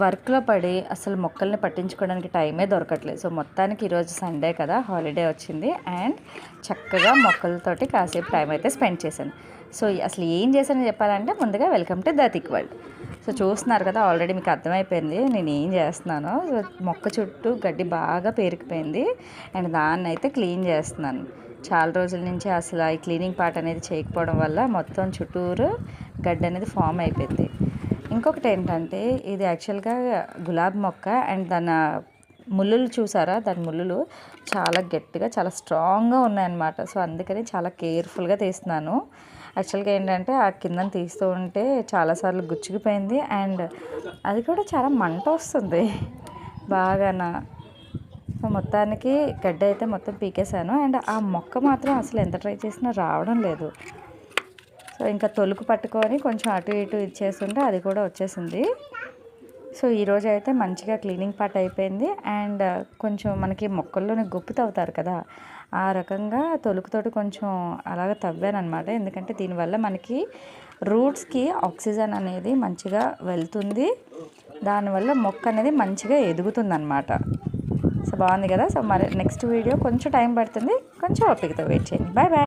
వర్క్లో పడి అసలు మొక్కల్ని పట్టించుకోవడానికి టైమే దొరకట్లేదు. సో మొత్తానికి ఈరోజు సండే కదా, హాలిడే వచ్చింది అండ్ చక్కగా మొక్కలతోటి కాసేపు టైం అయితే స్పెండ్ చేశాను. సో అసలు ఏం చేశానని చెప్పాలంటే ముందుగా welcome to the thick world. So చూస్తున్నారు కదా, ఆల్రెడీ మీకు అర్థమైపోయింది నేను ఏం చేస్తున్నానో. సో మొక్క చుట్టూ గడ్డి బాగా పేరుకుపోయింది అండ్ దాన్ని అయితే క్లీన్ చేస్తున్నాను. చాలా రోజుల నుంచి అసలు ఈ క్లీనింగ్ పార్ట్ అనేది చేయకపోవడం వల్ల మొత్తం చుట్టూరు గడ్డి అనేది ఫామ్ అయిపోయింది. ఇంకొకటి ఏంటంటే ఇది యాక్చువల్గా గులాబీ మొక్క అండ్ దాని ముళ్ళులు చూసారా, దాని ముళ్ళులు చాలా గట్టిగా చాలా స్ట్రాంగ్గా ఉన్నాయన్నమాట. సో అందుకని చాలా కేర్ఫుల్గా తీస్తున్నాను. యాక్చువల్గా ఏంటంటే ఆ కిందన తీస్తూ ఉంటే చాలాసార్లు గుచ్చుకుపోయింది అండ్ అది కూడా చాలా మంట వస్తుంది బాగానా. సో మొత్తానికి గడ్డ అయితే మొత్తం పీకేశాను అండ్ ఆ మొక్క మాత్రం అసలు ఎంత ట్రై చేసినా రావడం లేదు. సో ఇంకా తొలుకు పట్టుకొని కొంచెం అటు ఇటు ఇచ్చేస్తుంటే అది కూడా వచ్చేసింది. సో ఈరోజు అయితే మంచిగా క్లీనింగ్ పార్ట్ అయిపోయింది అండ్ కొంచెం మనకి మొక్కల్లోనే గొప్పి తవ్వుతారు కదా, ఆ రకంగా తొలుకుతోటి కొంచెం అలాగ తవ్వాను అనమాట. ఎందుకంటే దీనివల్ల మనకి రూట్స్కి ఆక్సిజన్ అనేది మంచిగా వెళ్తుంది, దానివల్ల మొక్క అనేది మంచిగా ఎదుగుతుంది అనమాట. సో బాగుంది కదా. సో మరి నెక్స్ట్ వీడియో కొంచెం టైం పడుతుంది, కొంచెం ఓపికతో వెయిట్ చేయండి. Bye bye.